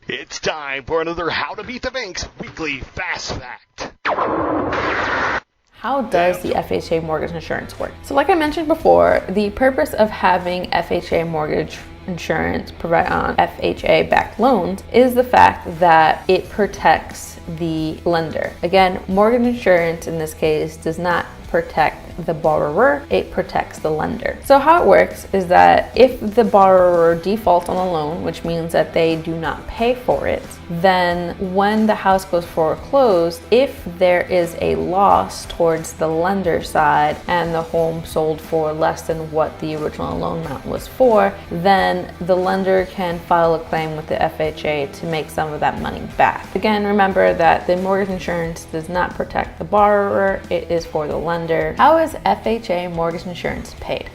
It's time for another How to Beat the Banks weekly fast fact. How does the FHA mortgage insurance work? So like I mentioned before, the purpose of having FHA mortgage insurance provide on FHA backed loans is the fact that it protects the lender. Again, mortgage insurance in this case does not protect the borrower, it protects the lender. So how it works is that if the borrower defaults on a loan, which means that they do not pay for it, then when the house goes foreclosed, if there is a loss towards the lender side and the home sold for less than what the original loan amount was for, then the lender can file a claim with the FHA to make some of that money back. Again, remember that the mortgage insurance does not protect the borrower, it is for the lender. How is FHA mortgage insurance paid?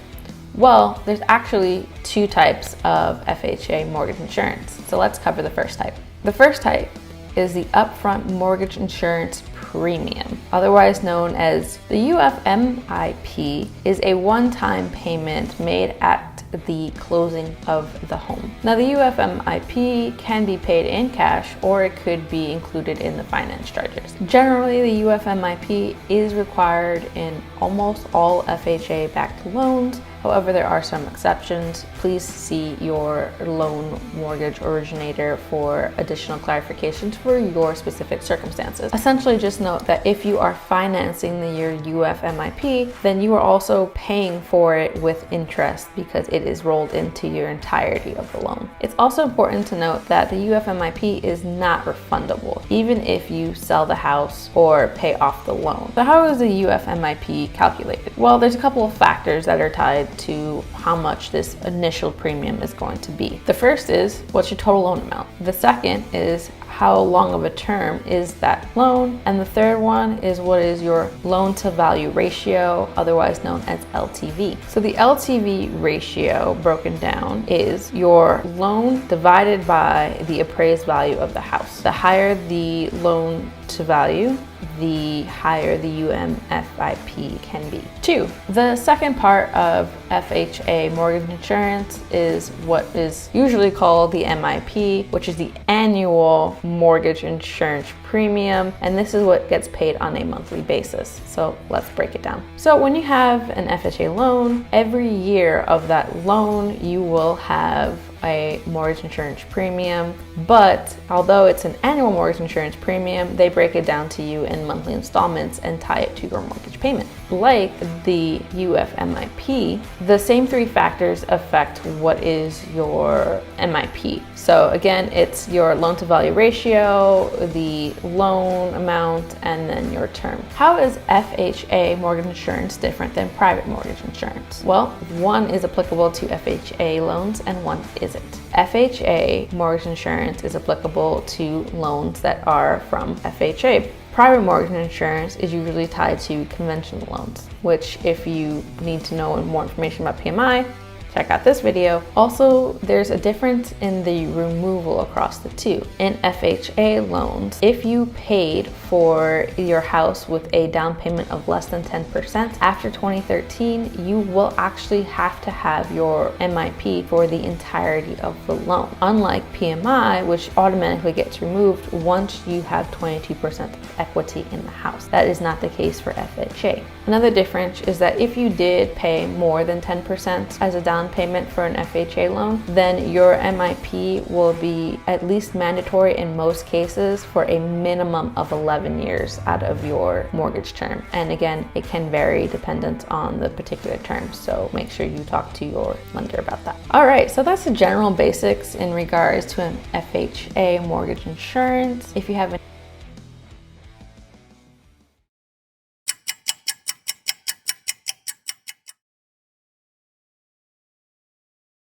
Well, there's actually two types of FHA mortgage insurance. So let's cover the first type. The first type is the upfront mortgage insurance premium, otherwise known as the UFMIP, is a one-time payment made at the closing of the home. Now the UFMIP can be paid in cash or it could be included in the finance charges. Generally, the UFMIP is required in almost all FHA backed loans. However, there are some exceptions. Please see your loan mortgage originator for additional clarifications for your specific circumstances. Essentially, just note that if you are financing your UFMIP, then you are also paying for it with interest because it is rolled into your entirety of the loan. It's also important to note that the UFMIP is not refundable, even if you sell the house or pay off the loan. So how is the UFMIP calculated? Well, there's a couple of factors that are tied to how much this initial premium is going to be. The first is, what's your total loan amount? The second is, how long of a term is that loan? And the third one is, what is your loan to value ratio, otherwise known as LTV. So the LTV ratio broken down is your loan divided by the appraised value of the house. The higher the loan to value, the higher the UMFIP can be. 2. The second part of FHA mortgage insurance is what is usually called the MIP, which is the annual mortgage insurance premium, and this is what gets paid on a monthly basis. So let's break it down. So when you have an FHA loan, every year of that loan you will have a mortgage insurance premium, but although it's an annual mortgage insurance premium, they break it down to you in monthly installments and tie it to your mortgage payment. Like the UFMIP, the same three factors affect what is your MIP. So again, it's your loan to value ratio, the loan amount, and then your term. How is FHA mortgage insurance different than private mortgage insurance? Well, one is applicable to FHA loans and one isn't. FHA mortgage insurance is applicable to loans that are from FHA. Private mortgage insurance is usually tied to conventional loans, which if you need to know more information about PMI, check out this video. Also, there's a difference in the removal across the two. In FHA loans, if you paid for your house with a down payment of less than 10%, after 2013, you will actually have to have your MIP for the entirety of the loan. Unlike PMI, which automatically gets removed once you have 22% of equity in the house. That is not the case for FHA. Another difference is that if you did pay more than 10% as a down payment for an FHA loan, then your MIP will be at least mandatory in most cases for a minimum of 11 years out of your mortgage term. And again, it can vary dependent on the particular terms, so make sure you talk to your lender about that. All right, so that's the general basics in regards to an FHA mortgage insurance. If you have